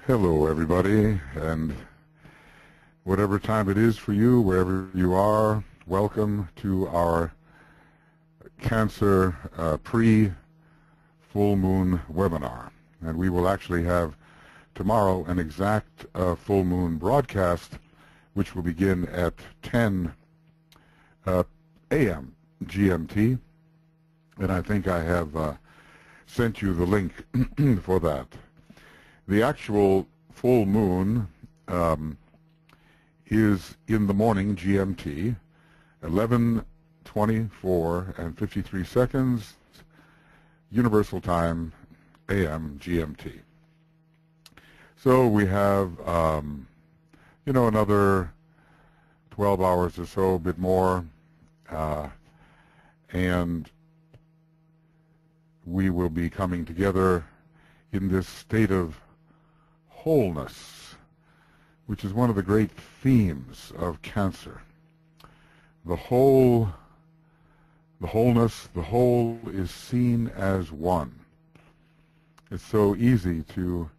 Hello, everybody, and whatever time it is for you, wherever you are, welcome to our Cancer pre-full moon webinar. And we will actually have tomorrow an exact full moon broadcast, which will begin at 10 a.m. GMT. And I think I have sent you the link for that. The actual full moon is in the morning GMT, 11:24 and 53 seconds, Universal Time, AM GMT. So we have, another 12 hours or so, a bit more, and we will be coming together in this state of wholeness, which is one of the great themes of Cancer. The wholeness, the whole is seen as one. It's so easy to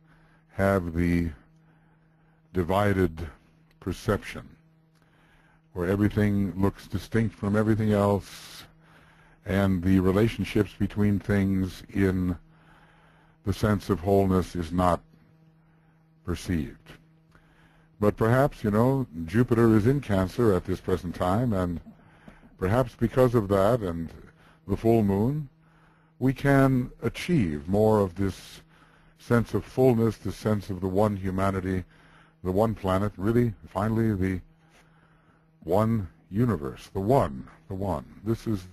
have the divided perception, where everything looks distinct from everything else, and the relationships between things in the sense of wholeness is not perceived. But perhaps, Jupiter is in Cancer at this present time, and perhaps because of that and the full moon, we can achieve more of this sense of fullness, this sense of the one humanity, the one planet, really, finally, the one universe, the one. This is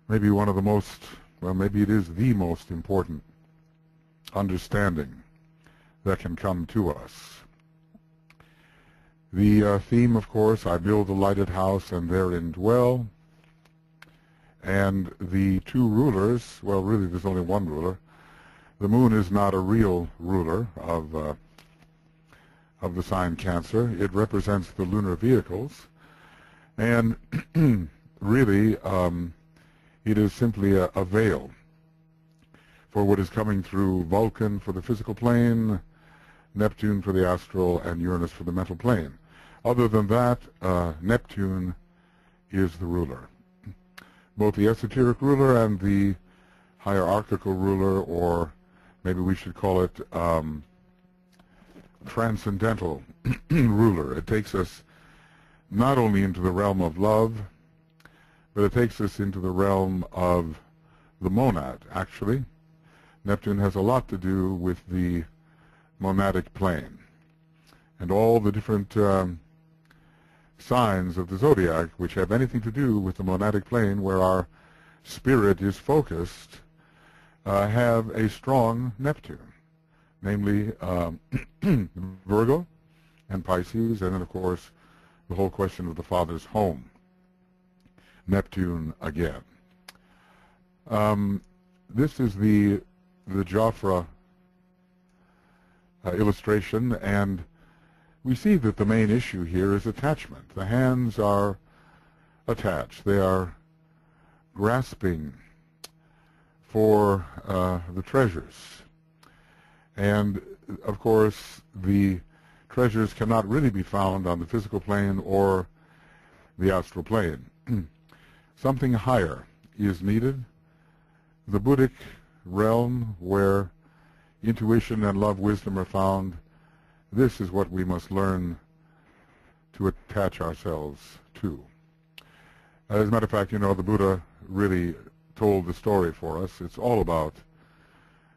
maybe one of the most, well, maybe it is the most important understanding that can come to us. The theme, of course, I build a lighted house and therein dwell. And the two rulers, well, really there's only one ruler. The moon is not a real ruler of the sign Cancer. It represents the lunar vehicles. And really, it is simply a veil for what is coming through Vulcan for the physical plane, Neptune for the astral, and Uranus for the mental plane. Other than that, Neptune is the ruler. Both the esoteric ruler and the hierarchical ruler, or maybe we should call it transcendental ruler. It takes us not only into the realm of love, but it takes us into the realm of the monad, actually. Neptune has a lot to do with the monadic plane. And all the different signs of the zodiac which have anything to do with the monadic plane, where our spirit is focused, have a strong Neptune, namely Virgo and Pisces, and then, of course, the whole question of the father's home. Neptune again. This is the Jafra illustration, and we see that the main issue here is attachment. The hands are attached. They are grasping for the treasures. And, of course, the treasures cannot really be found on the physical plane or the astral plane. Something higher is needed. The Buddhic realm, where intuition and love wisdom are found, this is what we must learn to attach ourselves to. As a matter of fact, the Buddha really told the story for us. It's all about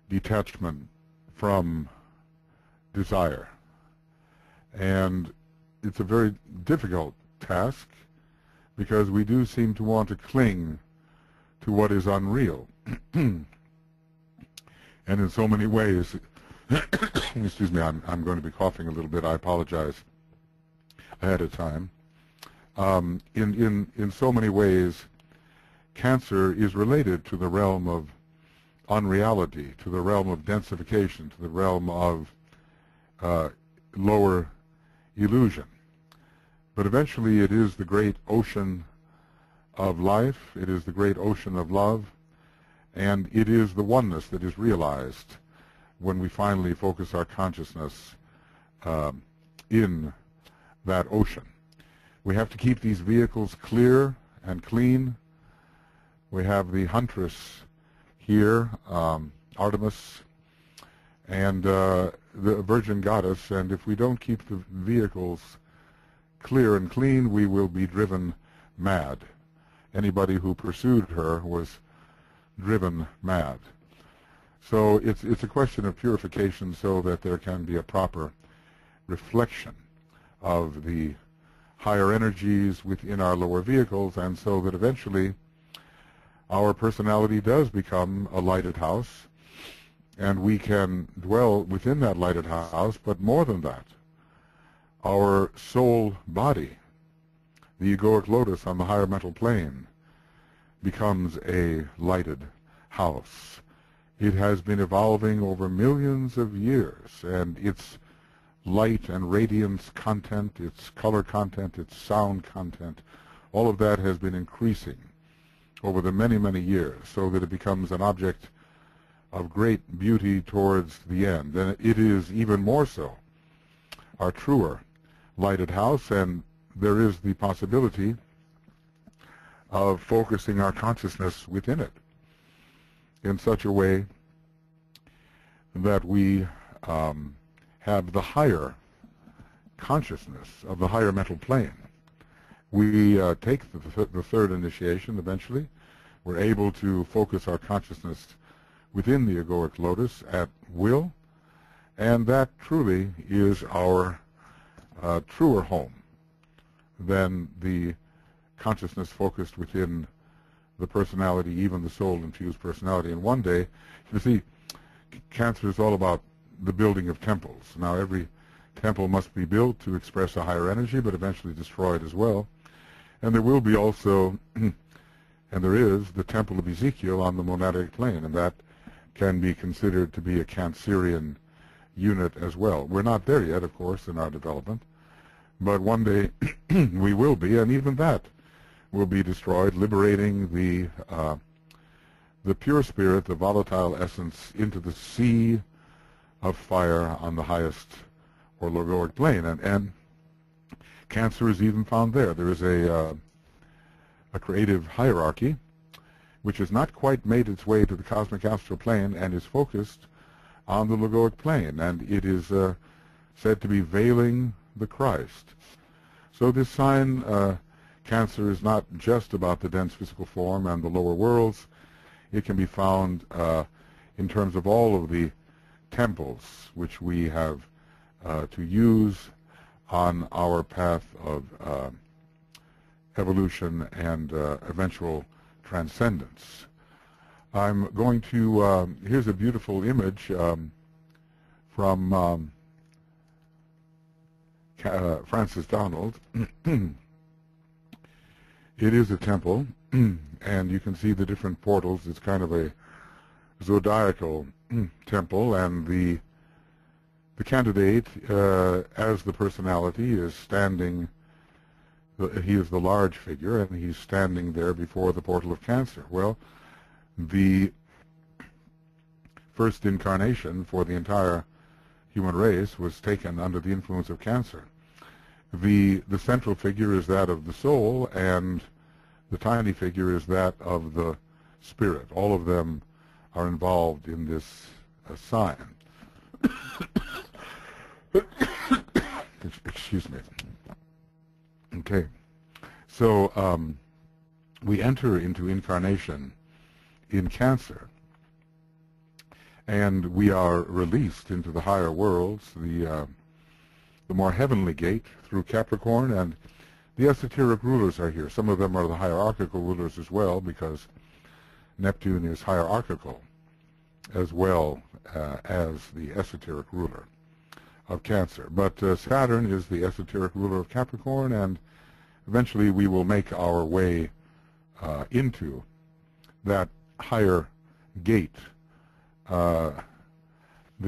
detachment from desire. And it's a very difficult task, because we do seem to want to cling to what is unreal. And in so many ways, excuse me, I'm going to be coughing a little bit. I apologize ahead of time. In so many ways, Cancer is related to the realm of unreality, to the realm of densification, to the realm of lower illusion. But eventually it is the great ocean of life, it is the great ocean of love, and it is the oneness that is realized when we finally focus our consciousness in that ocean. We have to keep these vehicles clear and clean. We have the huntress here, Artemis, and the Virgin Goddess, and if we don't keep the vehicles clear and clean, we will be driven mad. Anybody who pursued her was driven mad. So it's a question of purification so that there can be a proper reflection of the higher energies within our lower vehicles, and so that eventually our personality does become a lighted house, and we can dwell within that lighted house. But more than that, our soul body, the egoic lotus on the higher mental plane, becomes a lighted house. It has been evolving over millions of years, and its light and radiance content, its color content, its sound content, all of that has been increasing over the many, many years, so that it becomes an object of great beauty towards the end. And it is even more so our truer lighted house, and there is the possibility of focusing our consciousness within it in such a way that we have the higher consciousness of the higher mental plane. We take the third initiation eventually. We're able to focus our consciousness within the egoic lotus at will, and that truly is our truer home than the consciousness focused within the personality, even the soul-infused personality. And one day, you see, Cancer is all about the building of temples. Now, every temple must be built to express a higher energy, but eventually destroyed as well. And there will be also, and there is, the Temple of Ezekiel on the monadic plane, and that can be considered to be a Cancerian unit as well. We're not there yet, of course, in our development, but one day we will be, and even that will be destroyed, liberating the pure spirit, the volatile essence, into the sea of fire on the highest or logoic plane. And Cancer is even found there. There is a creative hierarchy which has not quite made its way to the cosmic astral plane and is focused on the logoic plane, and it is said to be veiling the Christ. So this sign, Cancer, is not just about the dense physical form and the lower worlds. It can be found in terms of all of the temples which we have to use on our path of evolution and eventual transcendence. I'm going to, here's a beautiful image from Francis Donald. It is a temple, and you can see the different portals. It's kind of a zodiacal temple, and the candidate, as the personality, is standing. He is the large figure, and he's standing there before the portal of Cancer. Well, the first incarnation for the entire human race was taken under the influence of Cancer. The central figure is that of the soul, and the tiny figure is that of the spirit. All of them are involved in this sign. Excuse me. Okay. So we enter into incarnation in Cancer, and we are released into the higher worlds, the more heavenly gate through Capricorn, and the esoteric rulers are here. Some of them are the hierarchical rulers as well, because Neptune is hierarchical as well as the esoteric ruler of Cancer. But Saturn is the esoteric ruler of Capricorn, and eventually we will make our way into that higher gate, the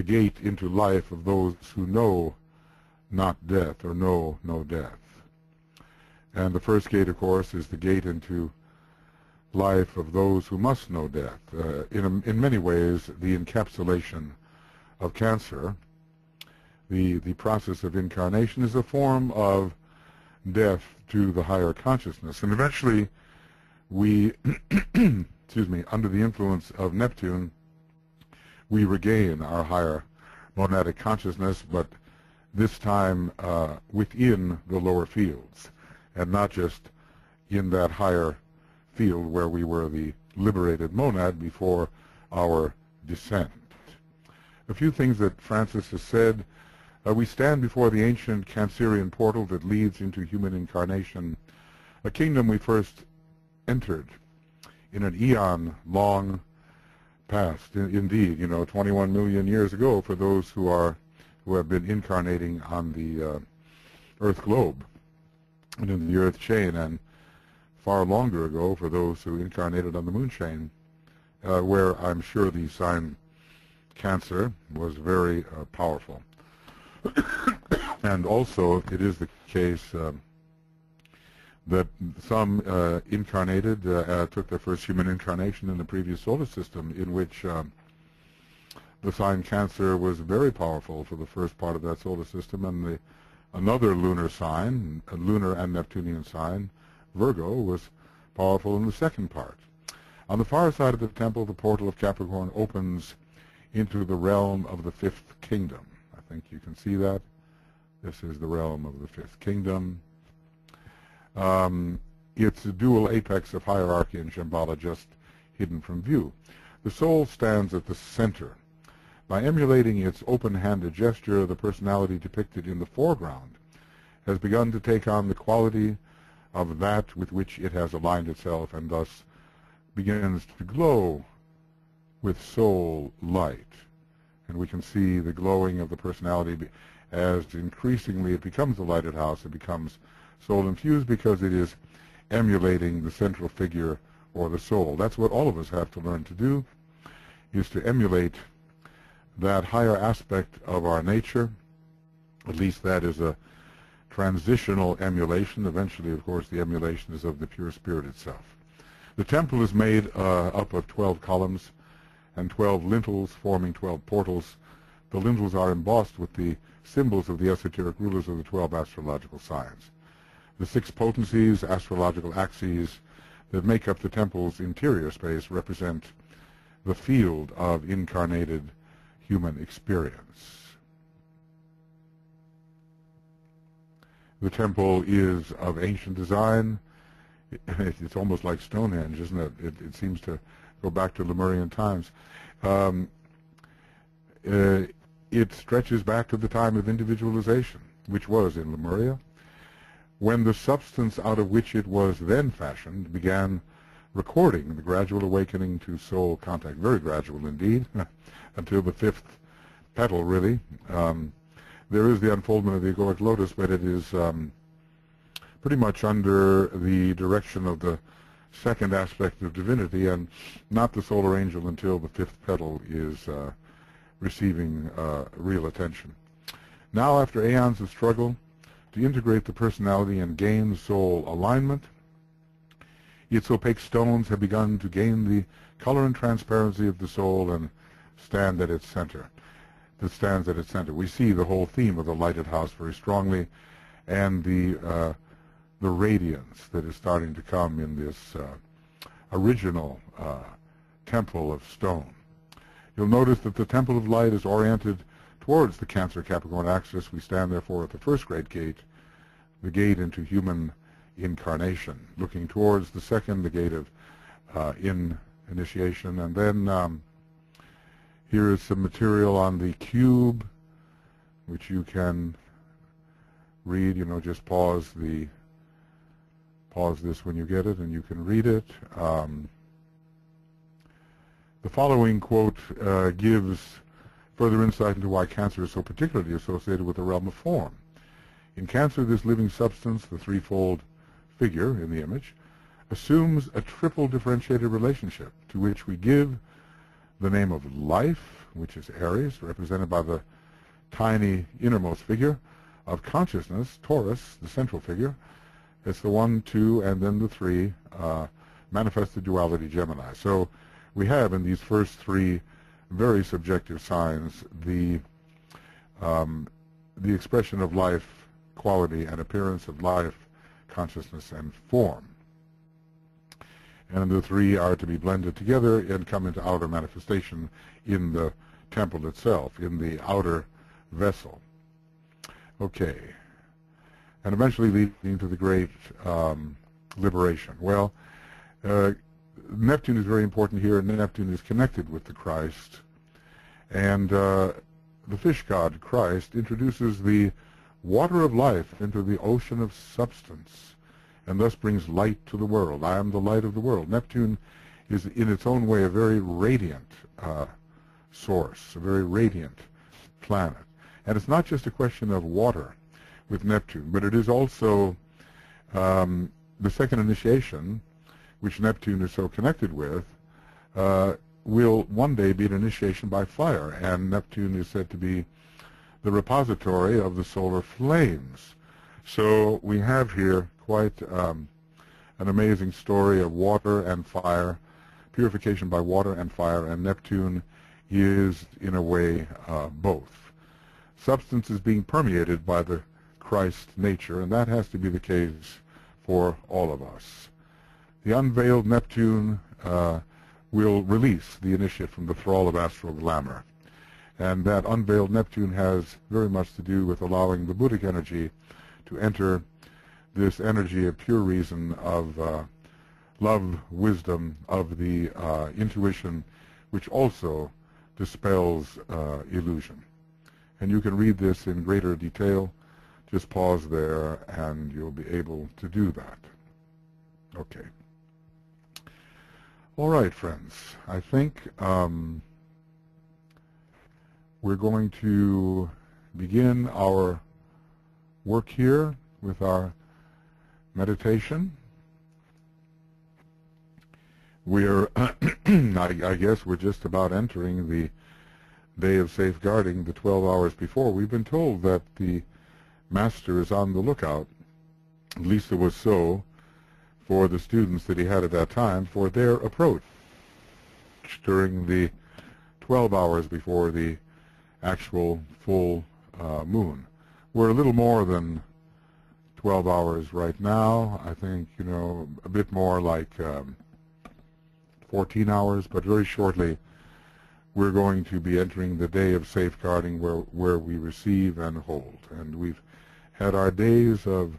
gate into life of those who know not death, or know no death. And the first gate, of course, is the gate into life of those who must know death. In many ways, the encapsulation of Cancer, the process of incarnation, is a form of death to the higher consciousness. And eventually we, excuse me, under the influence of Neptune, we regain our higher monadic consciousness, but this time within the lower fields, and not just in that higher field where we were the liberated monad before our descent. A few things that Francis has said. We stand before the ancient Cancerian portal that leads into human incarnation, a kingdom we first entered in an eon long past. Indeed, 21 million years ago for those who have been incarnating on the Earth globe and in the Earth chain, and far longer ago for those who incarnated on the moon chain, where I'm sure the sign Cancer was very powerful. And also, it is the case that some incarnated, took their first human incarnation in the previous solar system, in which the sign Cancer was very powerful for the first part of that solar system, and another lunar sign, a lunar and Neptunian sign, Virgo, was powerful in the second part. On the far side of the temple, the portal of Capricorn opens into the realm of the fifth kingdom. I think you can see that. This is the realm of the fifth kingdom. It's a dual apex of hierarchy and Shambhala, just hidden from view. The soul stands at the center. By emulating its open-handed gesture, the personality depicted in the foreground has begun to take on the quality of that with which it has aligned itself, and thus begins to glow with soul light. And we can see the glowing of the personality as increasingly it becomes a lighted house. It becomes soul-infused because it is emulating the central figure or the soul. That's what all of us have to learn to do, is to emulate that higher aspect of our nature. At least that is a transitional emulation. Eventually, of course, the emulation is of the pure spirit itself. The temple is made up of 12 columns and 12 lintels forming 12 portals. The lintels are embossed with the symbols of the esoteric rulers of the 12 astrological signs. The 6 potencies, astrological axes, that make up the temple's interior space represent the field of incarnated human experience. The temple is of ancient design. It's almost like Stonehenge, isn't it? It seems to go back to Lemurian times. It stretches back to the time of individualization, which was in Lemuria, when the substance out of which it was then fashioned began recording the gradual awakening to soul contact, very gradual indeed, until the 5th petal, really. There is the unfoldment of the egoic lotus, but it is pretty much under the direction of the second aspect of divinity, and not the solar angel until the 5th petal is receiving real attention. Now, after aeons of struggle to integrate the personality and gain soul alignment, its opaque stones have begun to gain the color and transparency of the soul and stand at its center. That stands at its center. We see the whole theme of the lighted house very strongly, and the radiance that is starting to come in this original temple of stone. You'll notice that the temple of light is oriented towards the Cancer-Capricorn axis. We stand, therefore, at the first great gate, the gate into human incarnation, looking towards the second, the gate of initiation. And then here is some material on the cube, which you can read. Just pause this when you get it, and you can read it. The following quote gives further insight into why Cancer is so particularly associated with the realm of form. In Cancer, this living substance, the threefold figure in the image, assumes a triple differentiated relationship to which we give the name of life, which is Aries, represented by the tiny innermost figure, of consciousness, Taurus, the central figure. It's the 1, 2, and then the 3, manifested duality, Gemini. So we have in these first 3 very subjective signs, the expression of life, quality and appearance of life, consciousness and form. And the three are to be blended together and come into outer manifestation in the temple itself, in the outer vessel. Okay. And eventually leading to the great liberation. Well, Neptune is very important here, and Neptune is connected with the Christ. And the fish god, Christ, introduces the water of life into the ocean of substance, and thus brings light to the world. I am the light of the world. Neptune is in its own way a very radiant source, a very radiant planet. And it's not just a question of water with Neptune, but it is also the second initiation, which Neptune is so connected with, will one day be an initiation by fire. And Neptune is said to be the repository of the solar flames. So we have here quite an amazing story of water and fire, purification by water and fire, and Neptune is, in a way, both. Substance is being permeated by the Christ nature, and that has to be the case for all of us. The unveiled Neptune will release the initiate from the thrall of astral glamour. And that unveiled Neptune has very much to do with allowing the Buddhic energy to enter this energy of pure reason, of love, wisdom, of the intuition, which also dispels illusion. And you can read this in greater detail. Just pause there and you'll be able to do that. Okay. All right, friends. I think we're going to begin our work here with our meditation. We're, I guess we're just about entering the day of safeguarding, the 12 hours before. We've been told that the Master is on the lookout, at least it was so, for the students that he had at that time, for their approach during the 12 hours before the actual full moon. We're a little more than 12 hours right now. I think, you know, a bit more like 14 hours, but very shortly we're going to be entering the day of safeguarding where we receive and hold. And we've had our days of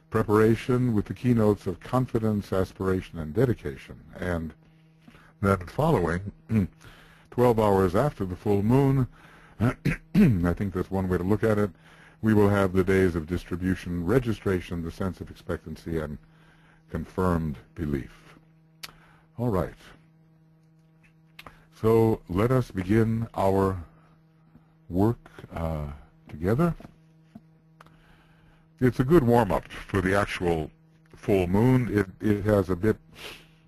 preparation with the keynotes of confidence, aspiration, and dedication. And then following, 12 hours after the full moon, I think that's one way to look at it, we will have the days of distribution, registration, the sense of expectancy, and confirmed belief. All right. So let us begin our work together. It's a good warm-up for the actual full moon. It has a bit,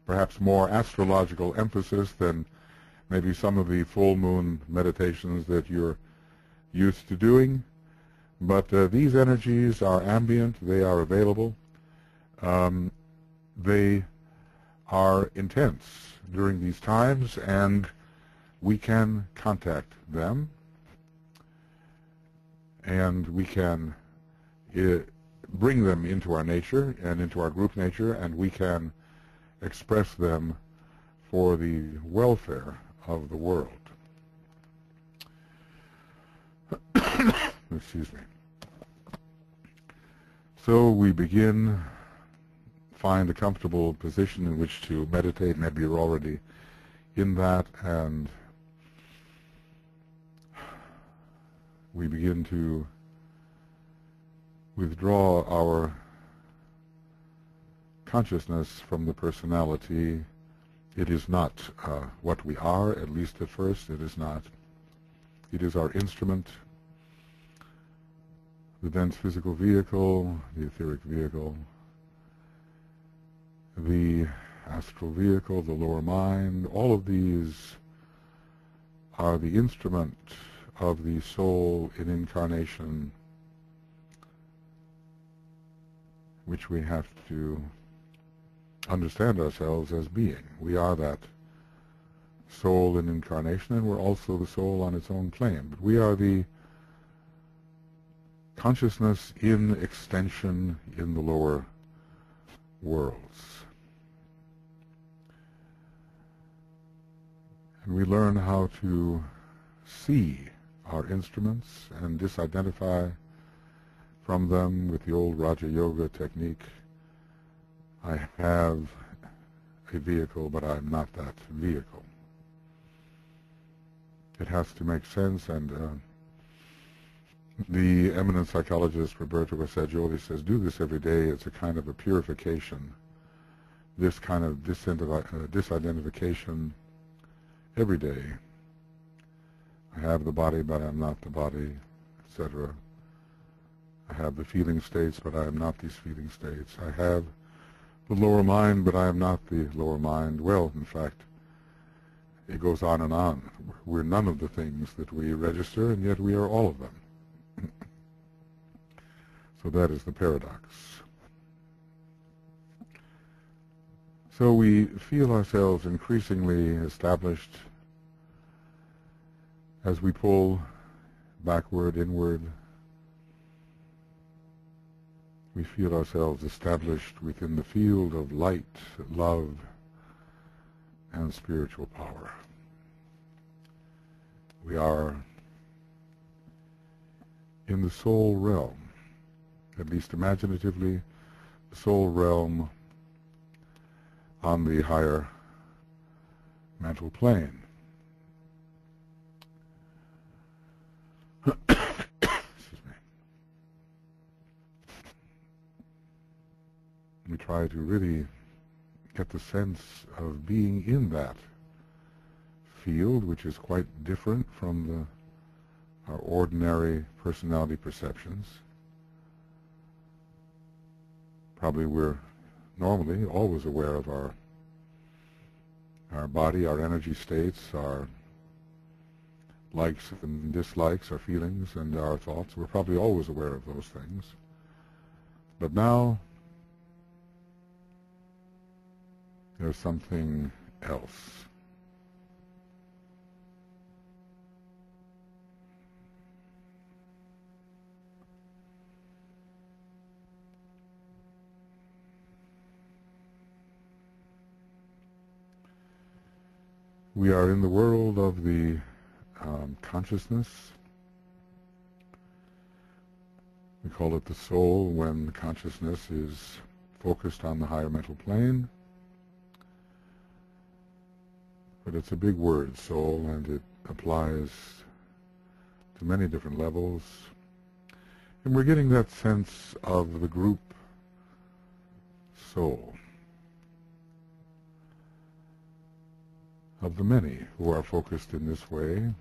perhaps, more astrological emphasis than maybe some of the full moon meditations that you're used to doing. But these energies are ambient. They are available. They are intense during these times, and we can contact them, and we can bring them into our nature and into our group nature, and we can express them for the welfare of the world. Excuse me. So we begin, find a comfortable position in which to meditate. Maybe you're already in that, and we begin to withdraw our consciousness from the personality. It is not what we are, at least at first. It is not. It is our instrument, the dense physical vehicle, the etheric vehicle, the astral vehicle, the lower mind. All of these are the instrument of the soul in incarnation, which we have to understand ourselves as being. We are that soul in incarnation, and we're also the soul on its own plane. But we are the consciousness in extension in the lower worlds. And we learn how to see our instruments and disidentify from them with the old Raja Yoga technique. I have a vehicle, but I'm not that vehicle. It has to make sense, and the eminent psychologist Roberto Assagioli says, do this every day. It's a kind of a purification, this kind of disidentification every day. I have the body, but I'm not the body, etc. I have the feeling states, but I am not these feeling states. I have the lower mind, but I am not the lower mind. Well, in fact, it goes on and on. We're none of the things that we register, and yet we are all of them. So that is the paradox. So we feel ourselves increasingly established as we pull backward, inward. We feel ourselves established within the field of light, love, and spiritual power. We are in the soul realm, at least imaginatively, the soul realm on the higher mental plane. Excuse me. We try to really get the sense of being in that field, which is quite different from our ordinary personality perceptions. Probably we're normally always aware of our body, our energy states, our likes and dislikes, our feelings and our thoughts. We're probably always aware of those things. But now there's something else. We are in the world of the consciousness. We call it the soul when consciousness is focused on the higher mental plane. But it's a big word, soul, and it applies to many different levels. And we're getting that sense of the group soul, of the many who are focused in this way.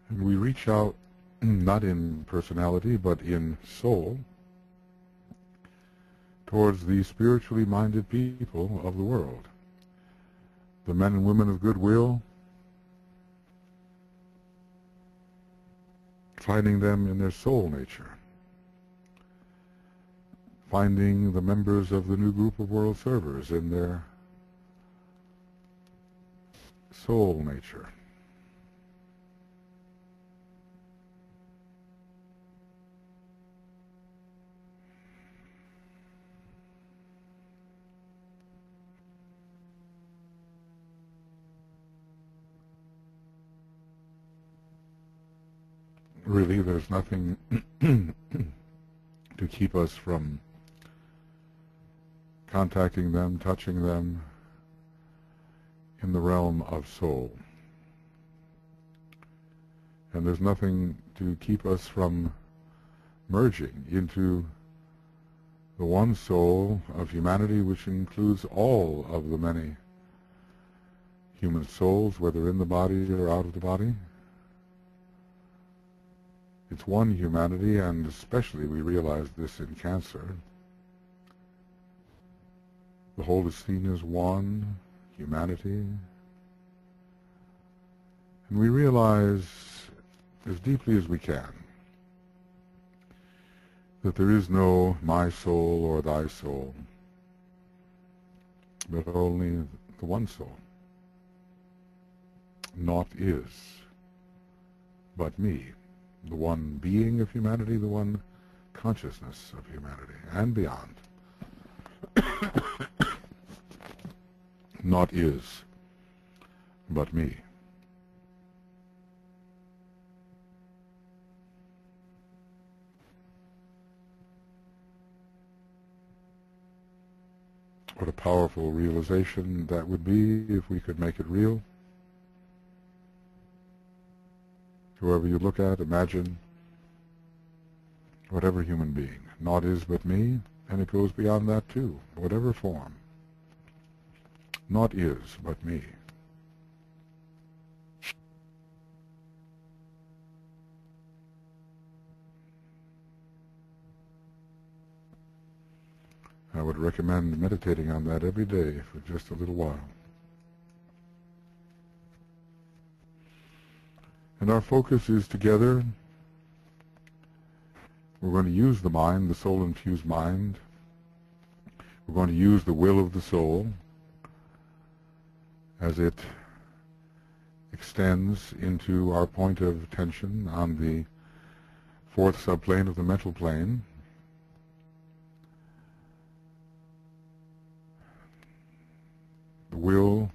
And we reach out, not in personality, but in soul, towards the spiritually minded people of the world, the men and women of goodwill, finding them in their soul nature, finding the members of the new group of world servers in their soul nature. Really, there's nothing to keep us from contacting them, touching them in the realm of soul. And there's nothing to keep us from merging into the one soul of humanity, which includes all of the many human souls, whether in the body or out of the body. It's one humanity, and especially we realize this in cancer. The whole is seen as one humanity. And we realize as deeply as we can that there is no my soul or thy soul, but only the one soul. Naught is but me, the one being of humanity, the one consciousness of humanity, and beyond. Naught is but me. What a powerful realization that would be if we could make it real. Whoever you look at, imagine whatever human being. Naught is but me, and it goes beyond that too, whatever form. Naught is but me. I would recommend meditating on that every day for just a little while. And our focus is together. We're going to use the mind, the soul-infused mind. We're going to use the will of the soul as it extends into our point of attention on the fourth subplane of the mental plane. The will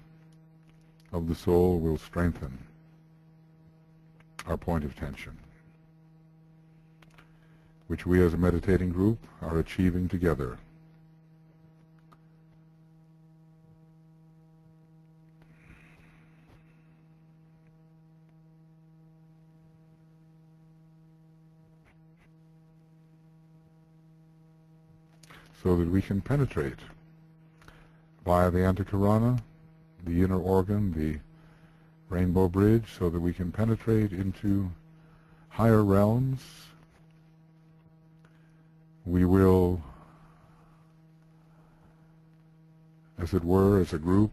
of the soul will strengthen our point of tension, which we as a meditating group are achieving together. So that we can penetrate via the antakarana, the inner organ, the rainbow bridge, so that we can penetrate into higher realms. We will, as it were, as a group,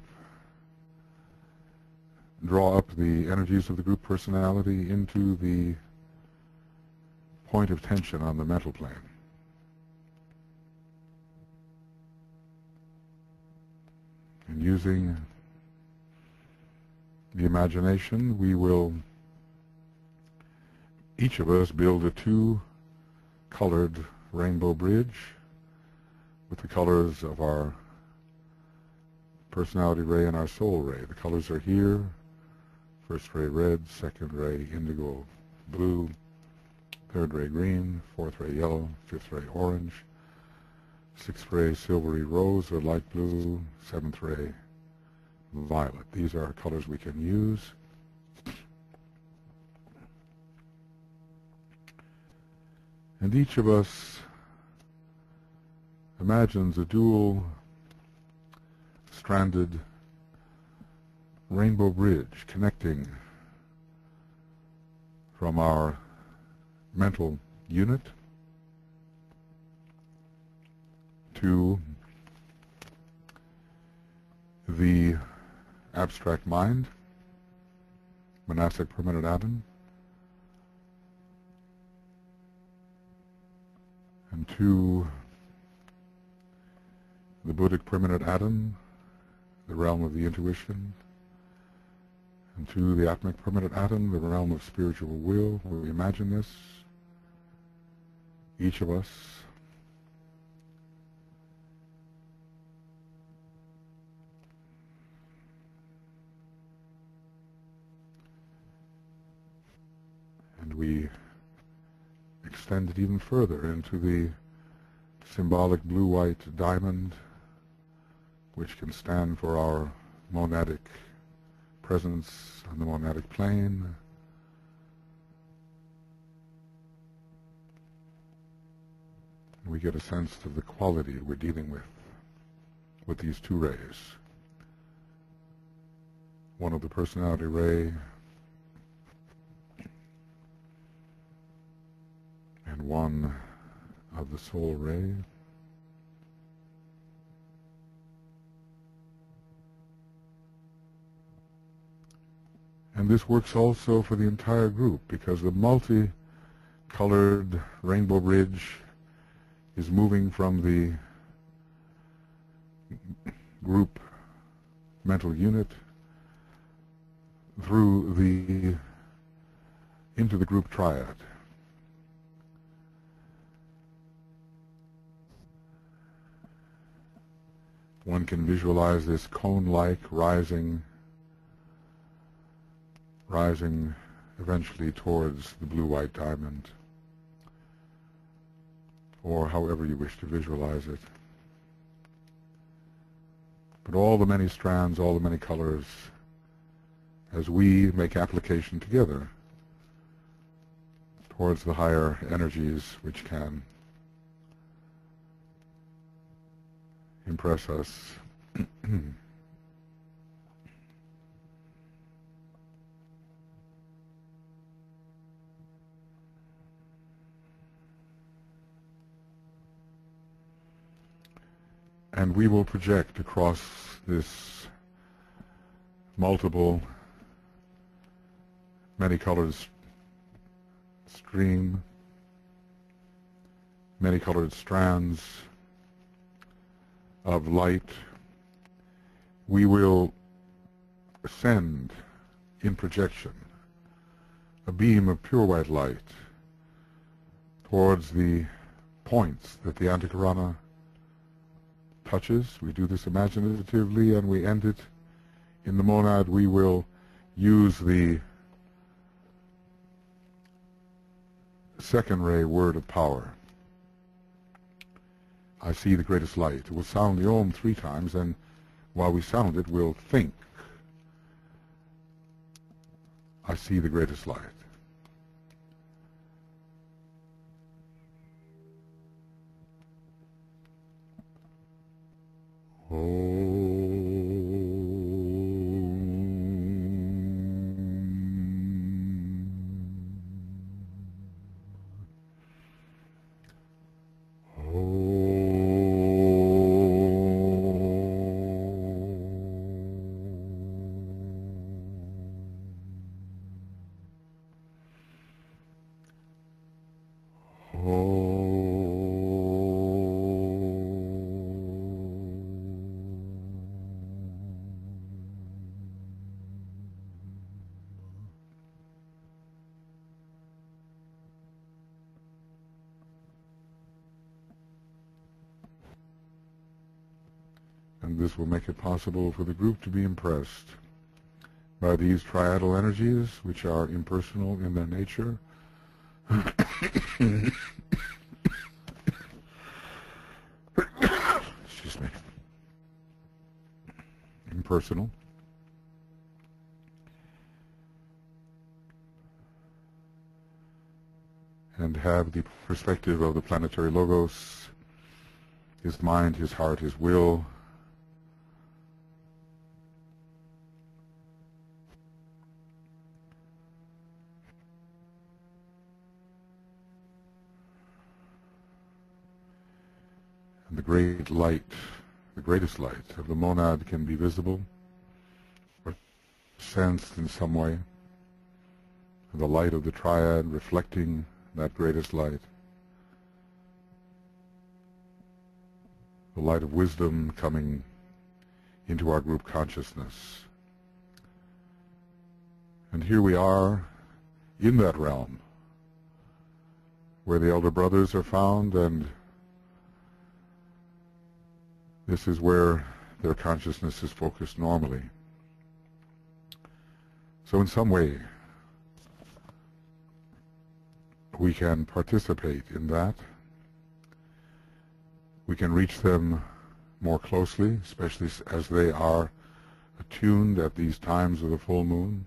draw up the energies of the group personality into the point of tension on the mental plane. And using the imagination, we will, each of us, build a two-colored rainbow bridge with the colors of our personality ray and our soul ray. The colors are here: first ray red, second ray indigo blue, third ray green, fourth ray yellow, fifth ray orange, sixth ray silvery rose or light blue, seventh ray violet. These are colors we can use. And each of us imagines a dual-stranded rainbow bridge connecting from our mental unit to the abstract mind, monastic permanent atom, and to the Buddhic permanent atom, the realm of the intuition, and to the Atmic permanent atom, the realm of spiritual will. We imagine this, each of us, and we extend it even further into the symbolic blue-white diamond, which can stand for our monadic presence on the monadic plane. And we get a sense of the quality we're dealing with these two rays. One of the personality ray and one of the soul ray. And this works also for the entire group, because the multi-colored rainbow bridge is moving from the group mental unit into the group triad. One can visualize this cone-like rising eventually towards the blue-white diamond, or however you wish to visualize it. But all the many strands, all the many colors, as we make application together towards the higher energies which can impress us. And we will project across this multiple, many-colored stream, many-colored strands of light. We will send in projection a beam of pure white light towards the points that the Antakarana touches. We do this imaginatively, and we end it in the monad. We will use the second ray word of power. I see the greatest light. We'll sound the Om 3 times, and while we sound it, we'll think, I see the greatest light. And this will make it possible for the group to be impressed by these triadal energies, which are impersonal in their nature. Excuse me. Impersonal. And have the perspective of the planetary logos, his mind, his heart, his will, and the great light, the greatest light of the monad can be visible or sensed in some way, and the light of the triad reflecting that greatest light, the light of wisdom coming into our group consciousness. And here we are in that realm where the elder brothers are found, and this is where their consciousness is focused normally. So in some way, we can participate in that. We can reach them more closely, especially as they are attuned at these times of the full moon.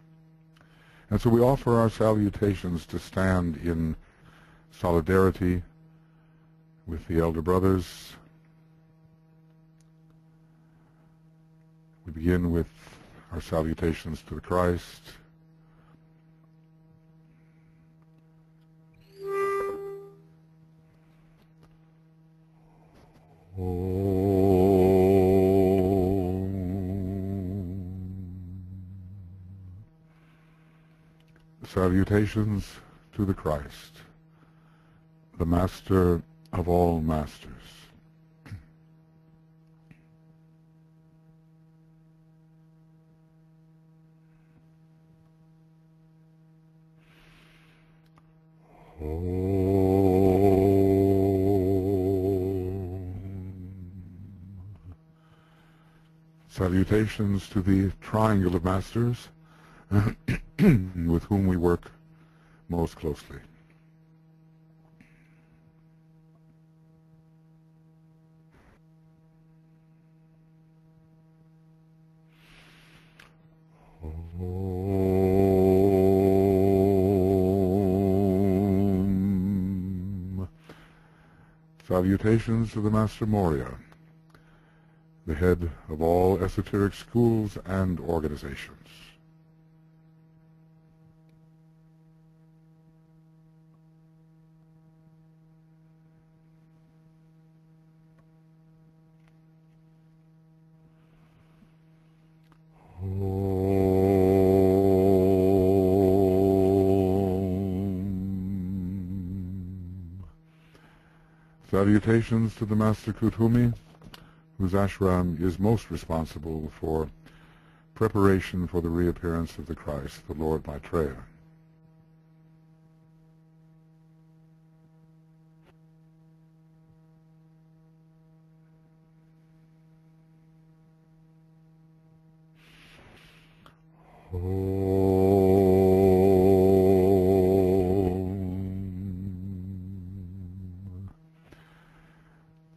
And so we offer our salutations to stand in solidarity with the elder brothers. We begin with our salutations to the Christ. Salutations to the Christ, the Master of all masters. Salutations to the triangle of masters with whom we work most closely. Salutations to the Master Moria, the head of all esoteric schools and organizations. Salutations to the Master Kuthumi, whose ashram is most responsible for preparation for the reappearance of the Christ, the Lord Maitreya.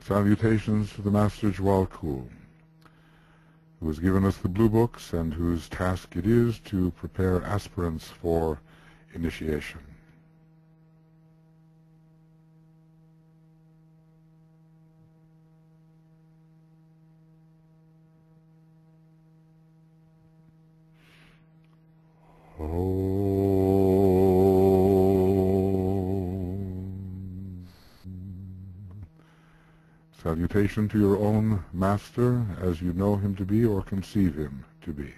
Salutations to the Master Jwalkul, who has given us the blue books and whose task it is to prepare aspirants for initiation. Salutation to your own Master as you know him to be or conceive him to be.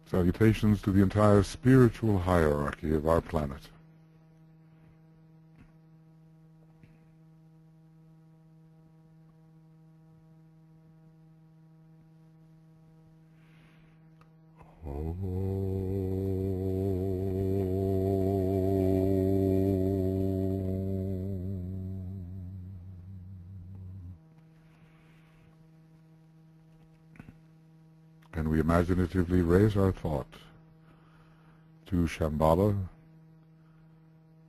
Salutations to the entire spiritual hierarchy of our planet. And we imaginatively raise our thought to Shambhala,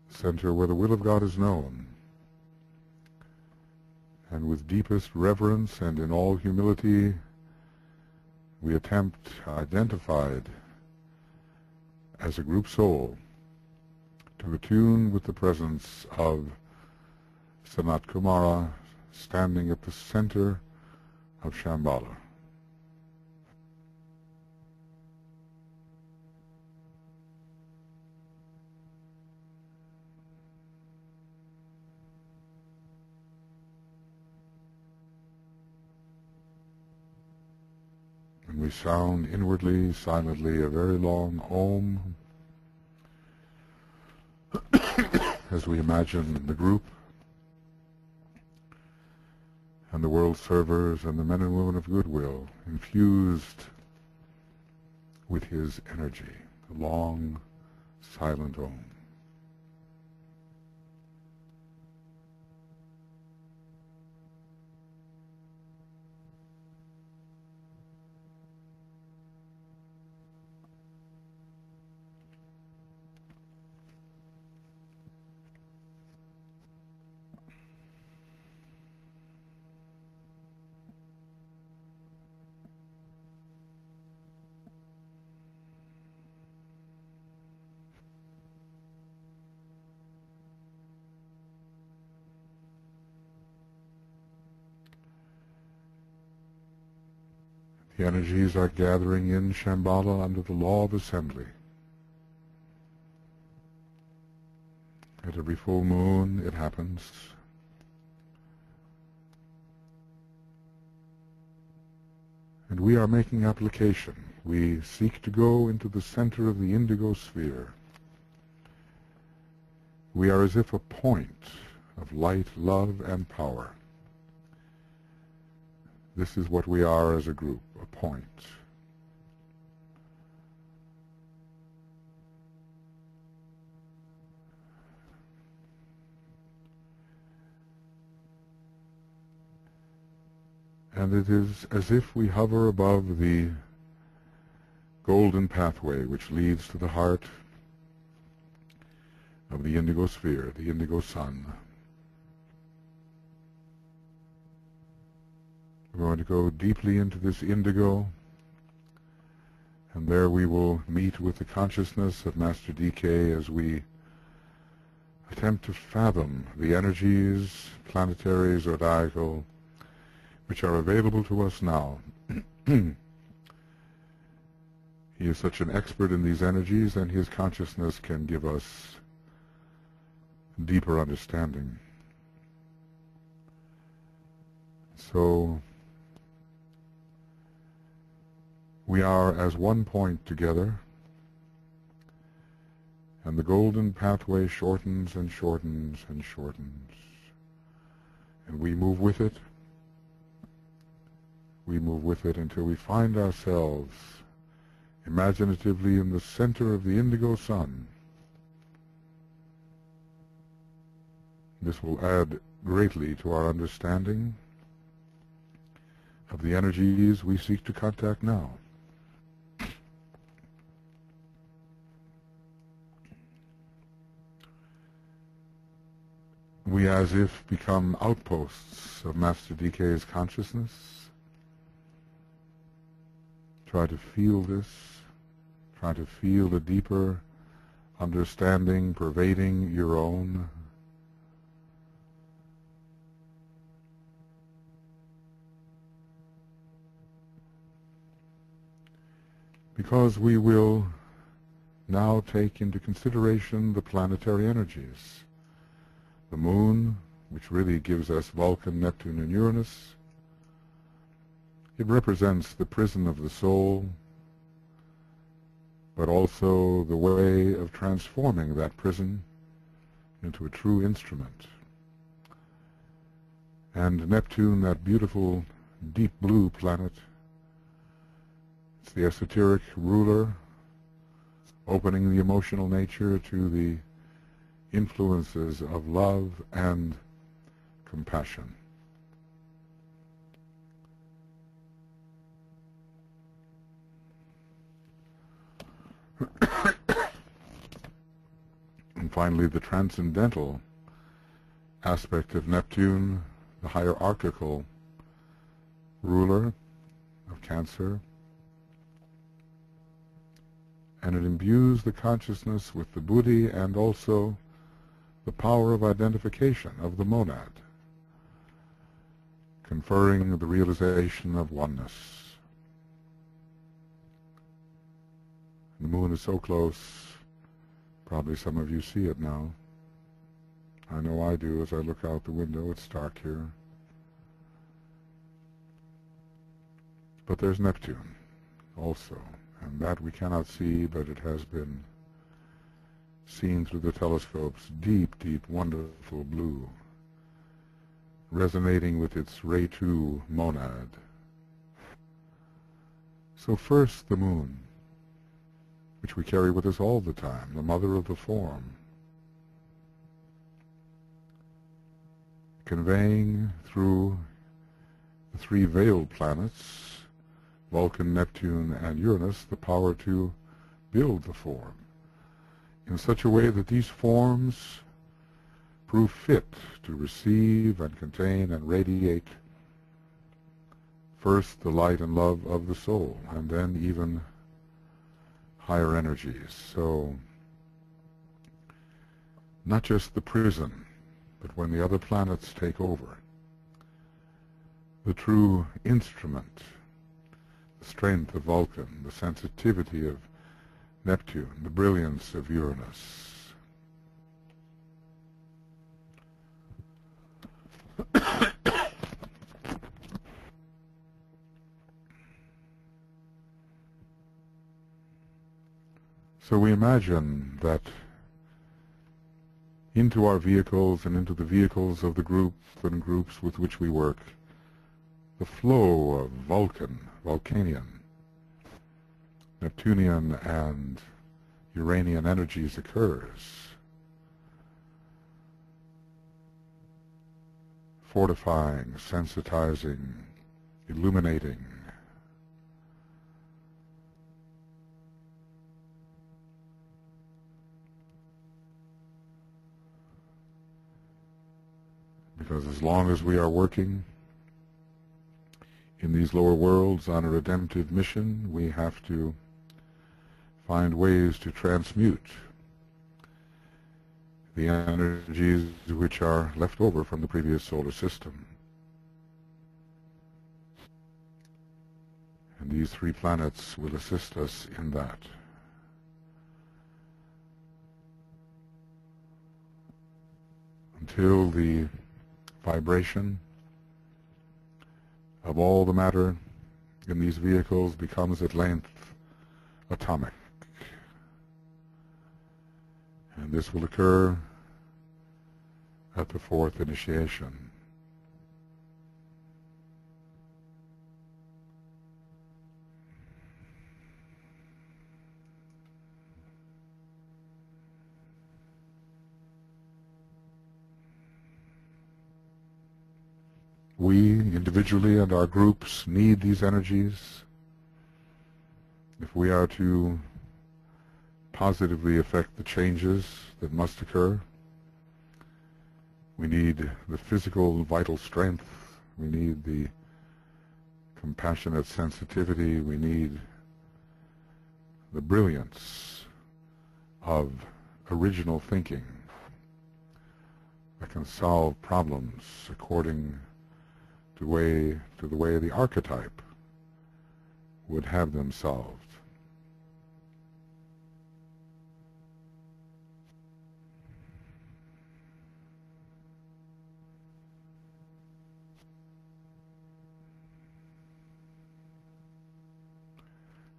center where the will of God is known, and with deepest reverence and in all humility we attempt, identified as a group soul, to attune with the presence of Sanat Kumara standing at the center of Shambhala. And we sound inwardly, silently, a very long Om as we imagine the group and the world servers and the men and women of goodwill infused with his energy, the long, silent Om. The energies are gathering in Shambhala under the law of assembly. At every full moon it happens. And we are making application. We seek to go into the center of the indigo sphere. We are as if a point of light, love, and power. This is what we are as a group, a point. And it is as if we hover above the golden pathway which leads to the heart of the indigo sphere, the indigo sun. We're going to go deeply into this indigo, and there we will meet with the consciousness of Master DK as we attempt to fathom the energies, planetary, zodiacal, which are available to us now. He is such an expert in these energies, and his consciousness can give us deeper understanding. So we are as one point together, and the golden pathway shortens and shortens and shortens, and we move with it. We move with it until we find ourselves imaginatively in the center of the indigo sun. This will add greatly to our understanding of the energies we seek to contact now. We as if become outposts of Master DK's consciousness. Try to feel this. Try to feel the deeper understanding pervading your own. Because we will now take into consideration the planetary energies. The moon, which really gives us Vulcan, Neptune, and Uranus. It represents the prison of the soul, but also the way of transforming that prison into a true instrument. And Neptune, that beautiful deep blue planet, it's the esoteric ruler, opening the emotional nature to the influences of love and compassion. And finally, the transcendental aspect of Neptune, the hierarchical ruler of Cancer, and it imbues the consciousness with the buddhi and also the power of identification of the monad, conferring the realization of oneness. The moon is so close, probably some of you see it now. I know I do as I look out the window. It's dark here. But there's Neptune also, and that we cannot see, but it has been seen through the telescopes, deep, deep, wonderful blue, resonating with its ray 2 monad. So first the moon, which we carry with us all the time, the mother of the form, conveying through the three veiled planets, Vulcan, Neptune, and Uranus, the power to build the form in such a way that these forms prove fit to receive and contain and radiate first the light and love of the soul, and then even higher energies. So not just the prison, but when the other planets take over, the true instrument, strength of Vulcan, the sensitivity of Neptune, the brilliance of Uranus. So we imagine that into our vehicles and into the vehicles of the group and groups with which we work, the flow of Vulcanian, Neptunian and Uranian energies occurs, fortifying, sensitizing, illuminating. Because as long as we are working in these lower worlds on a redemptive mission, we have to find ways to transmute the energies which are left over from the previous solar system. And these 3 planets will assist us in that. Until the vibration of all the matter in these vehicles becomes at length atomic. And this will occur at the 4th initiation. We, individually and our groups, need these energies if we are to positively affect the changes that must occur. We need the physical vital strength, we need the compassionate sensitivity, we need the brilliance of original thinking that can solve problems according to the way the archetype would have them solved.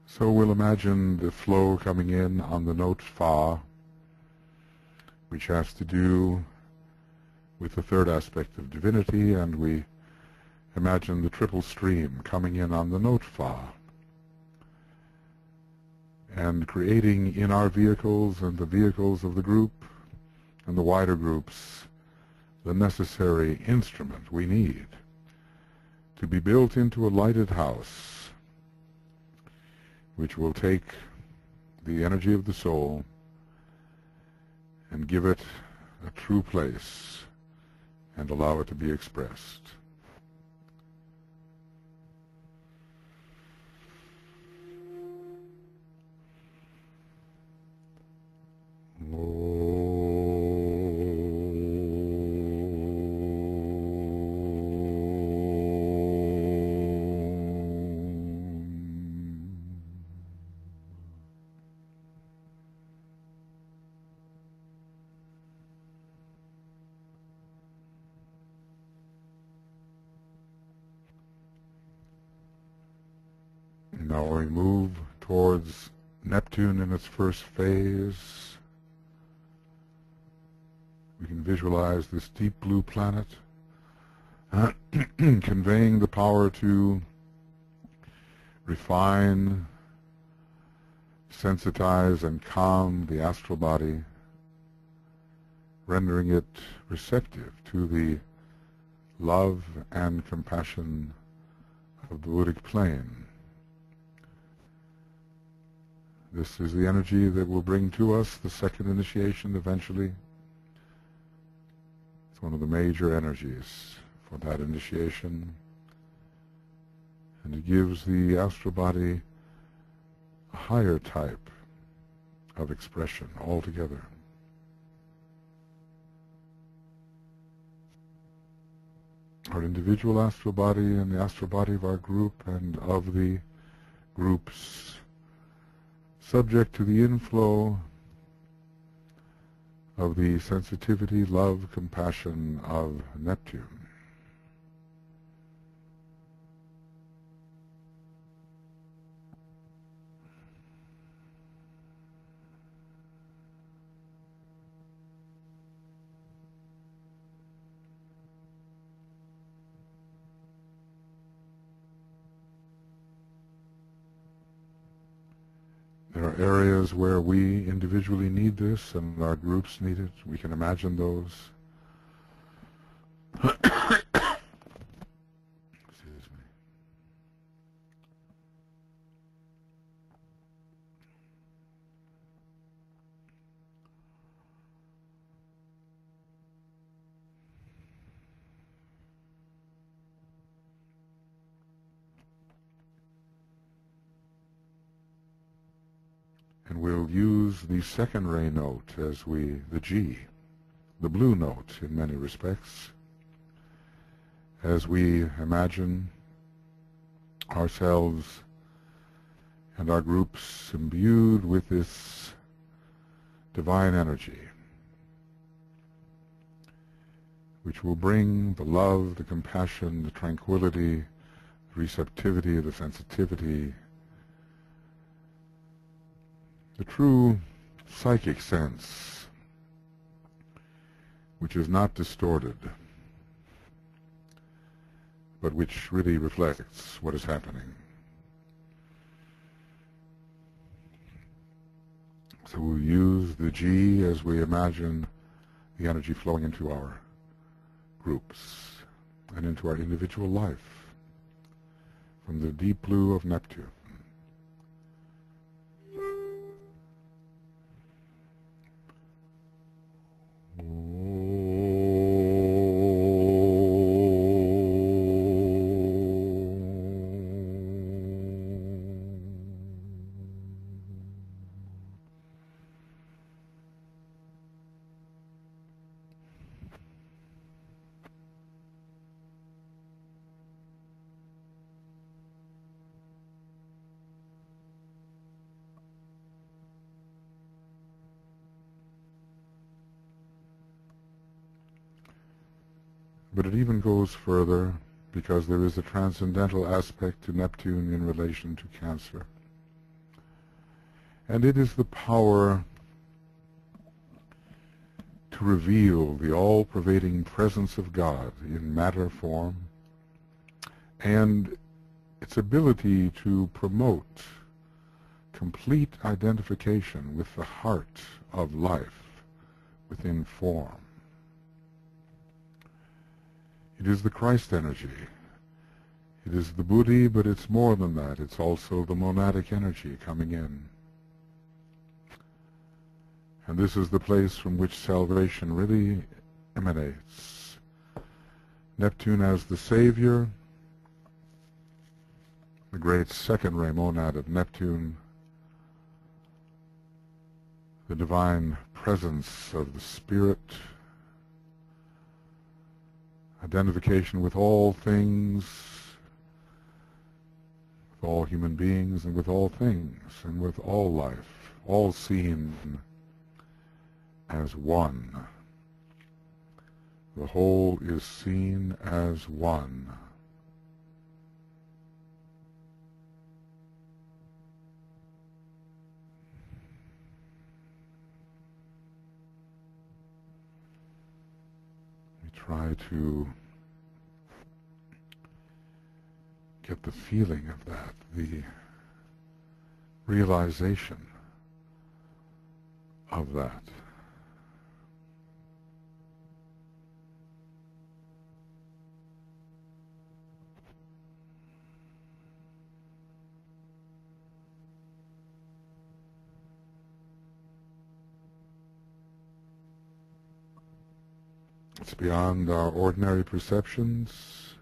So we'll imagine the flow coming in on the note Fa, which has to do with the 3rd aspect of divinity, and we imagine the triple stream coming in on the note Fa and creating in our vehicles and the vehicles of the group and the wider groups the necessary instrument we need to be built into a lighted house which will take the energy of the soul and give it a true place and allow it to be expressed. Now we move towards Neptune in its first phase. We can visualize this deep blue planet conveying the power to refine, sensitize, and calm the astral body, rendering it receptive to the love and compassion of the Buddhic plane. This is the energy that will bring to us the 2nd initiation eventually. It's one of the major energies for that initiation, and it gives the astral body a higher type of expression altogether. Our individual astral body and the astral body of our group and of the groups subject to the inflow of the sensitivity, love, compassion of Neptune. There are areas where we individually need this and our groups need it. We can imagine those. Excuse me. And we'll use the second ray note as the G, the blue note in many respects, as we imagine ourselves and our groups imbued with this divine energy, which will bring the love, the compassion, the tranquility, the receptivity, the sensitivity, the true psychic sense, which is not distorted, but which really reflects what is happening. So we'll use the G as we imagine the energy flowing into our groups and into our individual life from the deep blue of Neptune. But it even goes further because there is a transcendental aspect to Neptune in relation to Cancer. And it is the power to reveal the all-pervading presence of God in matter form and its ability to promote complete identification with the heart of life within form. It is the Christ energy. It is the Buddhi, but it's more than that. It's also the monadic energy coming in. And this is the place from which salvation really emanates. Neptune as the Savior, the great second ray monad of Neptune, the divine presence of the Spirit, identification with all things, with all human beings, and with all things, and with all life, all seen as one. The whole is seen as one. Try to get the feeling of that, the realization of that. It's beyond our ordinary perceptions,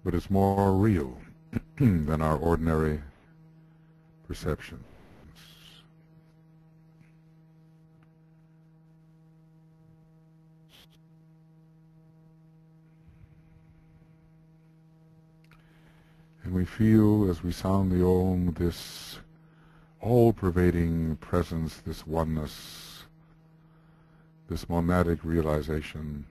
but it's more real than our ordinary perceptions. And we feel, as we sound the Om, this all-pervading presence, this oneness, this monadic realization.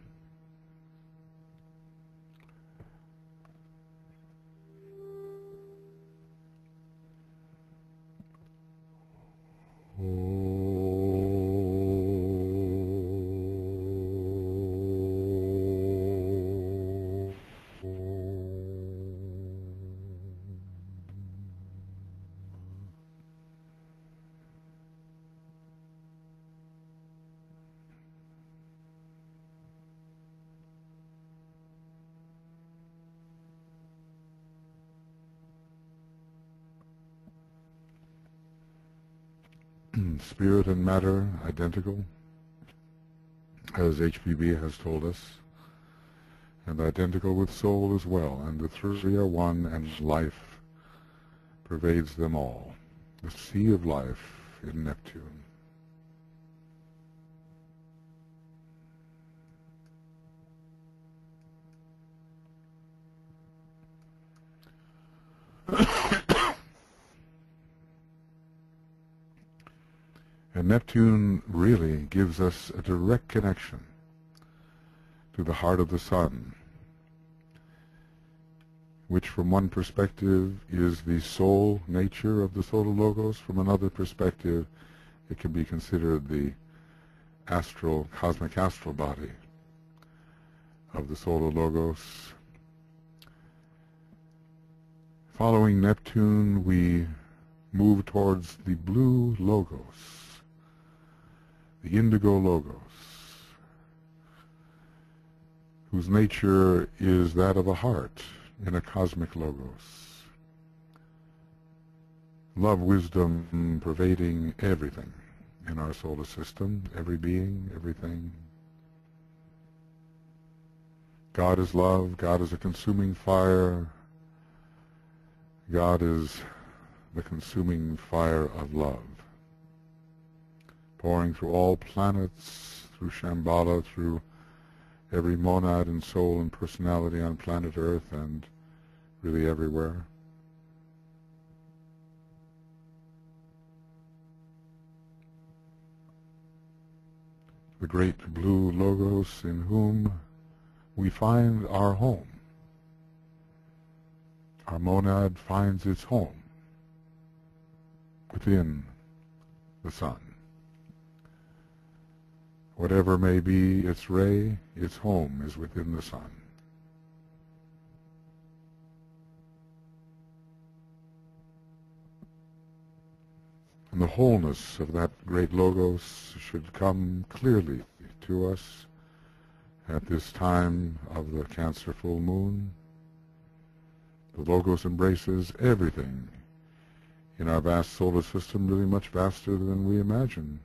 Spirit and matter identical, as HPB has told us, and identical with soul as well, and the three are one, and life pervades them all. The sea of life in Neptune. And Neptune really gives us a direct connection to the heart of the sun, which from one perspective is the soul nature of the Solar Logos. From another perspective, it can be considered the astral, cosmic astral body of the Solar Logos. Following Neptune, we move towards the blue Logos, the indigo Logos, whose nature is that of a heart in a cosmic Logos. Love, wisdom pervading everything in our solar system, every being, everything. God is love, God is a consuming fire, God is the consuming fire of love, pouring through all planets, through Shambhala, through every monad and soul and personality on planet Earth, and really everywhere. The great blue Logos in whom we find our home. Our monad finds its home within the sun. Whatever may be its ray, its home is within the sun. And the wholeness of that great Logos should come clearly to us at this time of the Cancer full moon. The Logos embraces everything in our vast solar system, really much vaster than we imagine.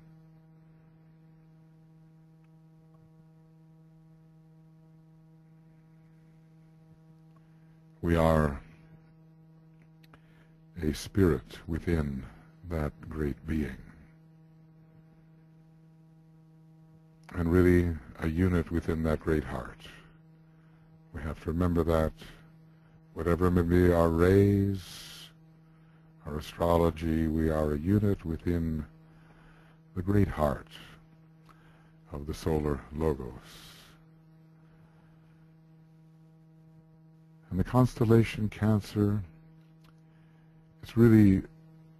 We are a spirit within that great being, and really a unit within that great heart. We have to remember that whatever may be our rays, our astrology, we are a unit within the great heart of the Solar Logos. And the constellation Cancer, it's really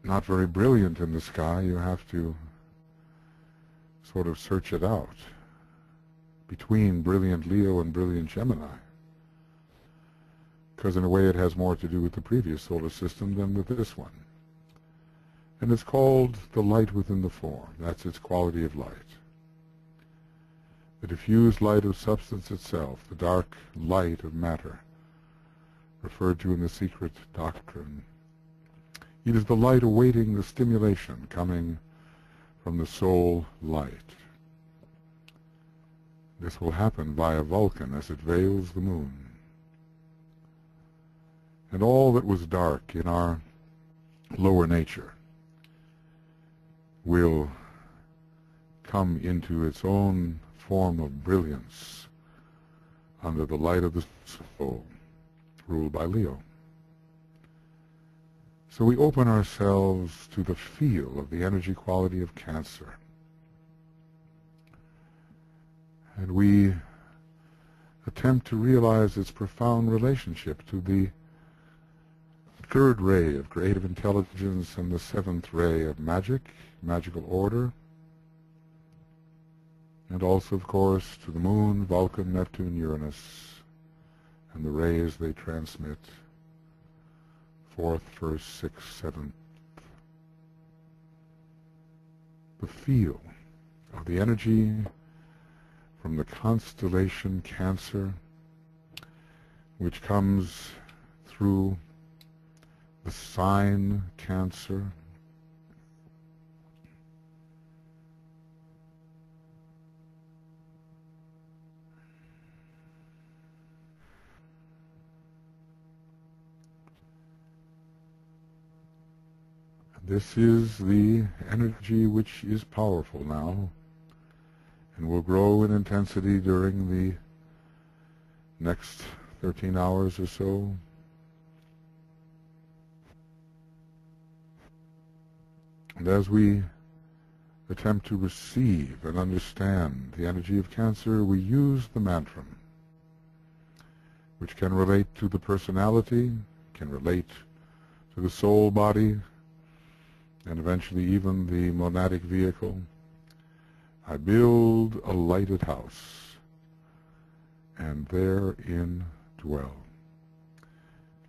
not very brilliant in the sky. You have to sort of search it out between brilliant Leo and brilliant Gemini, because in a way it has more to do with the previous solar system than with this one. And it's called the light within the form. That's its quality of light. The diffused light of substance itself, the dark light of matter, referred to in the secret doctrine. It is the light awaiting the stimulation coming from the soul light. This will happen via Vulcan as it veils the moon. And all that was dark in our lower nature will come into its own form of brilliance under the light of the soul, ruled by Leo. So we open ourselves to the feel of the energy quality of Cancer. And we attempt to realize its profound relationship to the third ray of creative intelligence and the seventh ray of magical order, and also, of course, to the Moon, Vulcan, Neptune, Uranus, and the rays they transmit, fourth, first, sixth, seventh. The feel of the energy from the constellation Cancer, which comes through the sign Cancer, this is the energy which is powerful now and will grow in intensity during the next 13 hours or so. And as we attempt to receive and understand the energy of Cancer, we use the mantra, which can relate to the personality, can relate to the soul body, and eventually even the monadic vehicle. I build a lighted house, and therein dwell.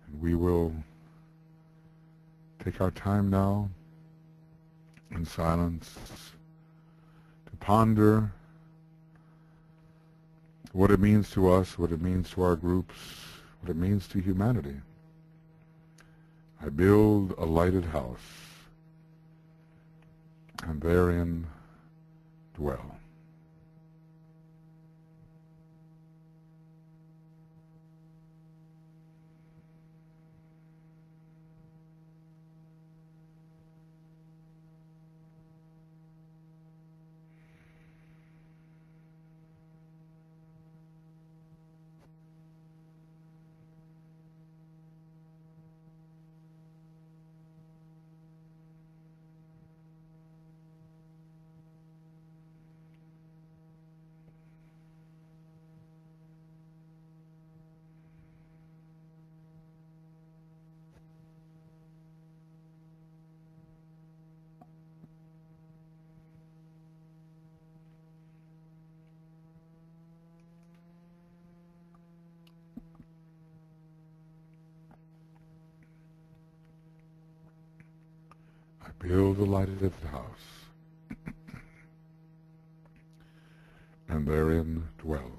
And we will take our time now in silence to ponder what it means to us, what it means to our groups, what it means to humanity. I build a lighted house, and therein dwell. I build a lighted house, and therein dwell.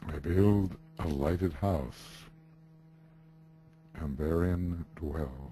I build a lighted house, and therein dwell.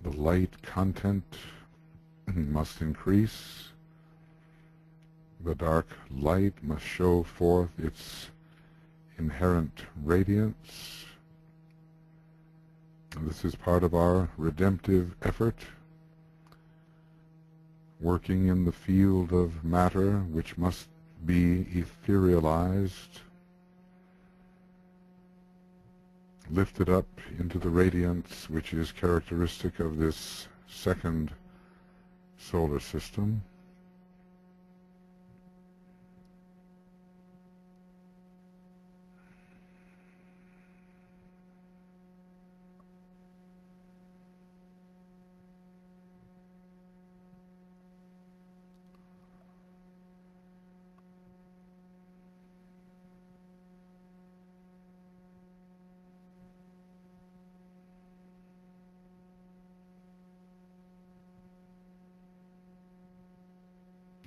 The light content must increase. The dark light must show forth its inherent radiance. This is part of our redemptive effort, working in the field of matter which must be etherealized, lifted up into the radiance which is characteristic of this second solar system.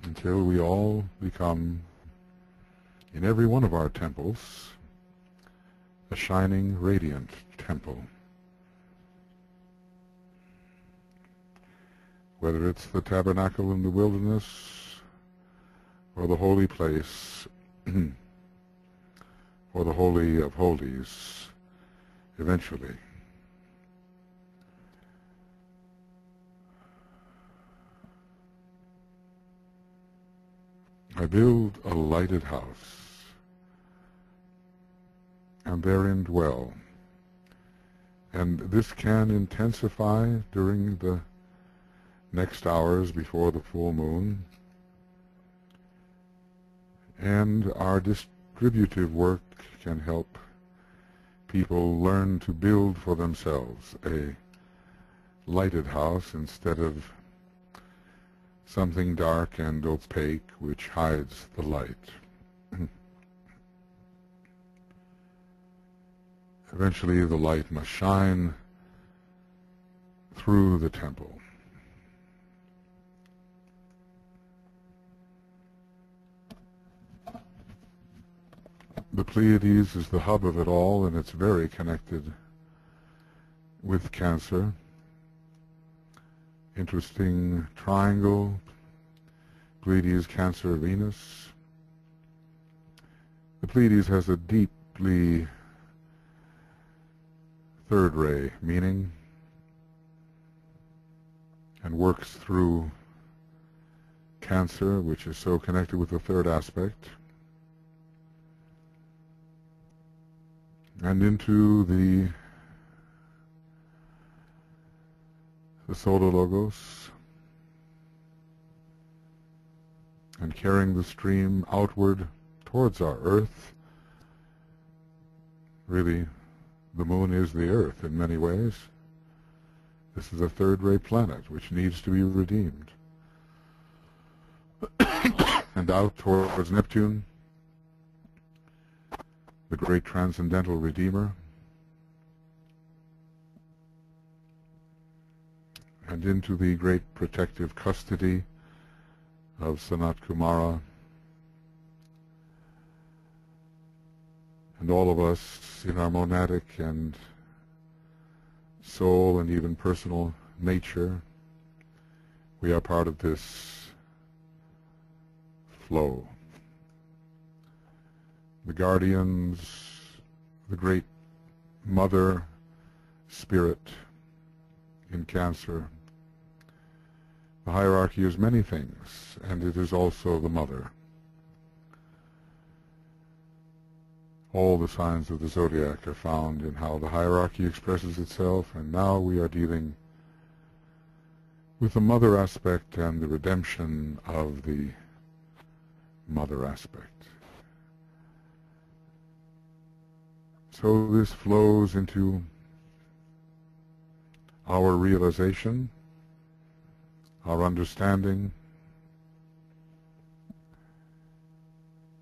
Until we all become, in every one of our temples, a shining, radiant temple. Whether it's the tabernacle in the wilderness or the holy place or the Holy of Holies, eventually. I I build a lighted house, and therein dwell. And this can intensify during the next hours before the full moon. And our distributive work can help people learn to build for themselves a lighted house instead of something dark and opaque which hides the light. Eventually the light must shine through the temple. The Pleiades is the hub of it all, and it's very connected with Cancer. Interesting triangle, Pleiades, Cancer, Venus. The Pleiades has a deeply third ray meaning and works through Cancer, which is so connected with the third aspect, and into the Solar Logos, and carrying the stream outward towards our Earth. Really, the moon is the Earth in many ways. This is a third-ray planet which needs to be redeemed. And out towards Neptune, the great transcendental Redeemer, and into the great protective custody of Sanat Kumara, and all of us in our monadic and soul and even personal nature, we are part of this flow. The guardians, the great mother spirit in Cancer. The hierarchy is many things, and it is also the mother. All the signs of the zodiac are found in how the hierarchy expresses itself, and now we are dealing with the mother aspect and the redemption of the mother aspect. So this flows into our realization, our understanding.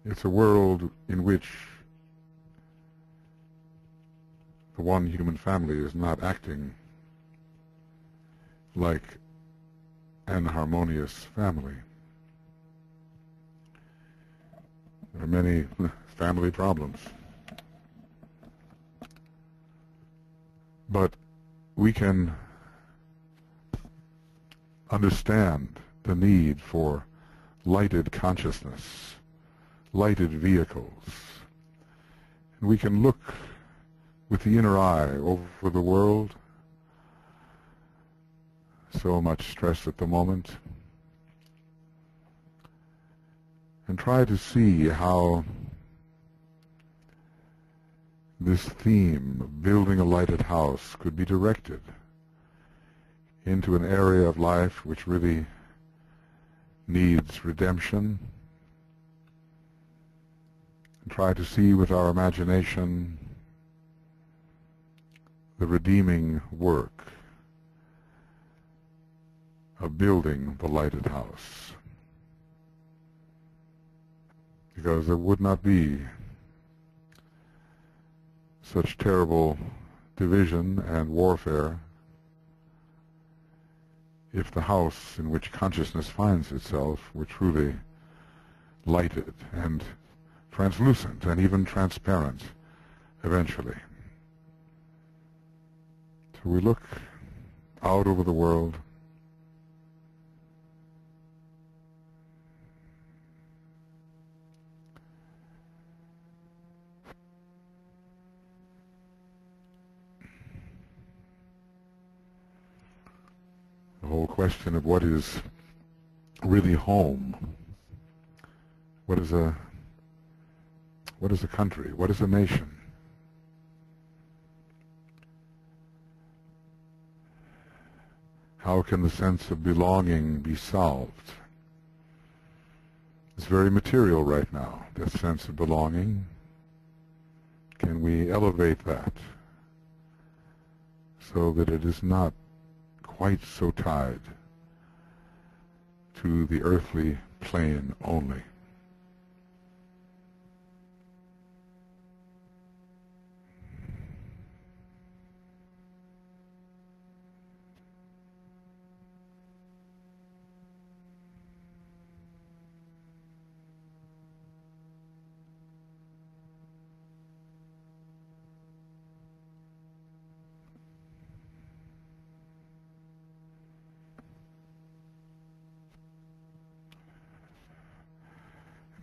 It's a world in which the one human family is not acting like an harmonious family. There are many family problems. But we can understand the need for lighted consciousness, lighted vehicles. And we can look with the inner eye over the world. So much stress at the moment. And try to see how this theme of building a lighted house could be directed into an area of life which really needs redemption. And try to see with our imagination the redeeming work of building the lighted house. Because there would not be such terrible division and warfare if the house in which consciousness finds itself were truly lighted and translucent and even transparent eventually. So we look out over the world, the whole question of what is really home What is a country? What is a nation? How can the sense of belonging be solved? It's very material right now, that sense of belonging. Can we elevate that so that it is not quite so tied to the earthly plane only?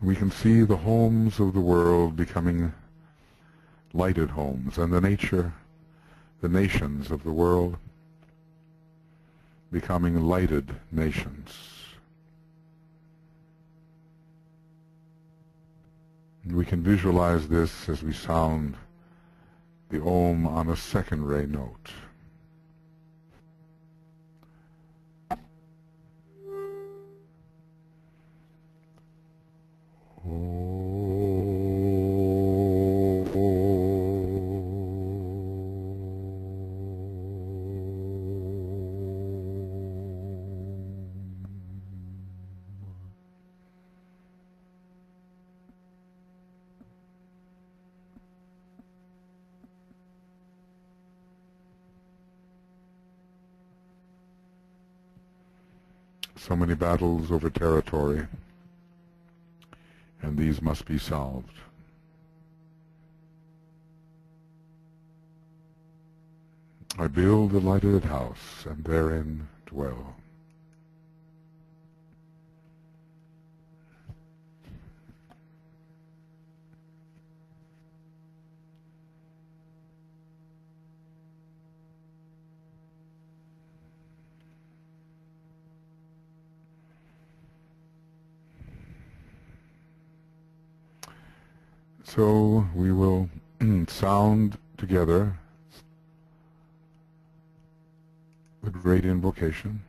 We can see the homes of the world becoming lighted homes, and the nations of the world becoming lighted nations. And we can visualize this as we sound the Om on a second ray note. So many battles over territory, and these must be solved. I build a lighted house, and therein dwell. So we will sound together the great invocation.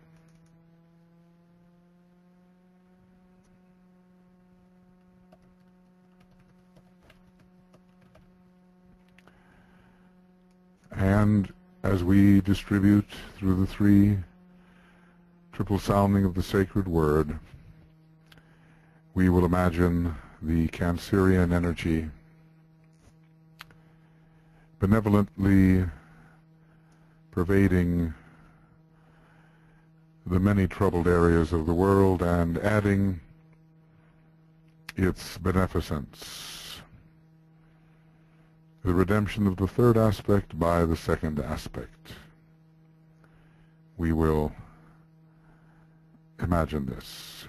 And as we distribute through the three triple sounding of the sacred word, we will imagine the Cancerian energy benevolently pervading the many troubled areas of the world and adding its beneficence, the redemption of the third aspect by the second aspect. We will imagine this.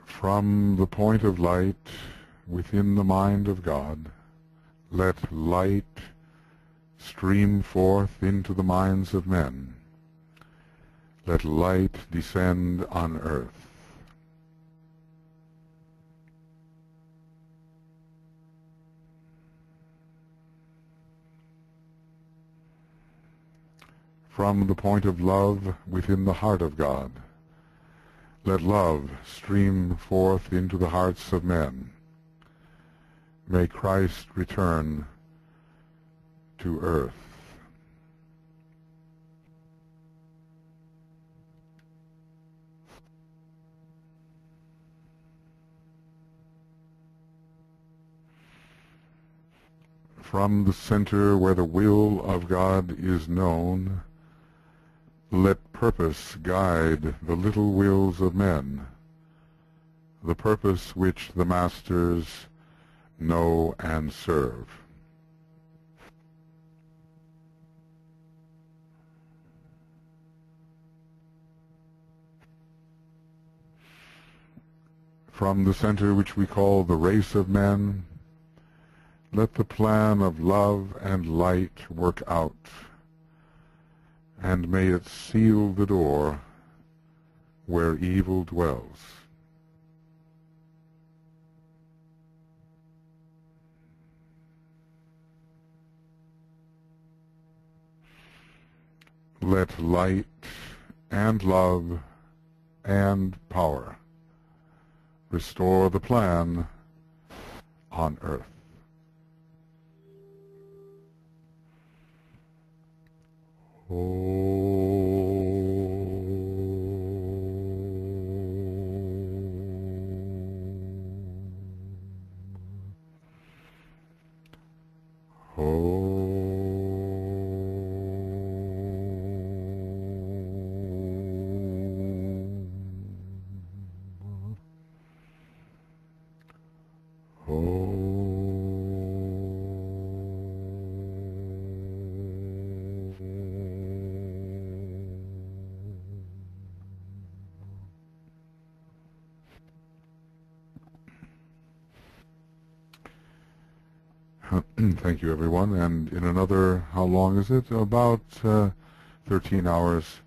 From the point of light within the mind of God, let light stream forth into the minds of men. Let light descend on earth. From the point of love within the heart of God, let love stream forth into the hearts of men. May Christ return to earth. From the center where the will of God is known, let purpose guide the little wills of men, the purpose which the masters know and serve. From the center which we call the race of men, let the plan of love and light work out, and may it seal the door where evil dwells. Let light and love and power restore the plan on earth. Thank you, everyone. And in another, how long is it? About 13 hours,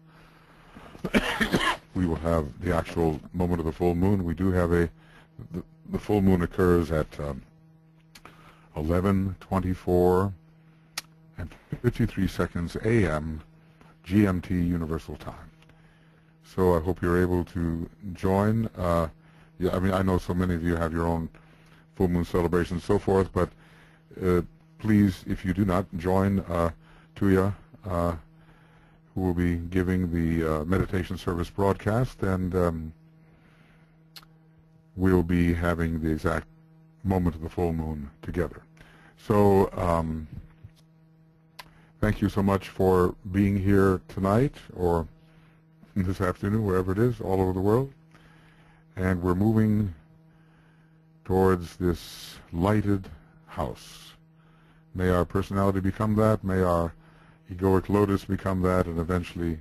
we will have the actual moment of the full moon. We do have the full moon occurs at 11:24 and 53 seconds a.m. GMT Universal Time. So I hope you're able to join. Yeah, I mean, I know so many of you have your own full moon celebrations and so forth, but please, if you do not join Tuya, who will be giving the meditation service broadcast, and we'll be having the exact moment of the full moon together. So thank you so much for being here tonight or this afternoon, wherever it is, all over the world. And we're moving towards this lighted house. May our personality become that, may our egoic lotus become that, and eventually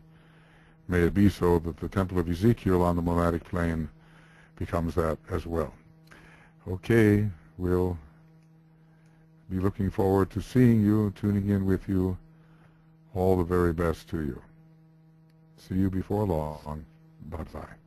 may it be so that the Temple of Ezekiel on the monadic plane becomes that as well. Okay, we'll be looking forward to seeing you, tuning in with you. All the very best to you. See you before long. Bye-bye.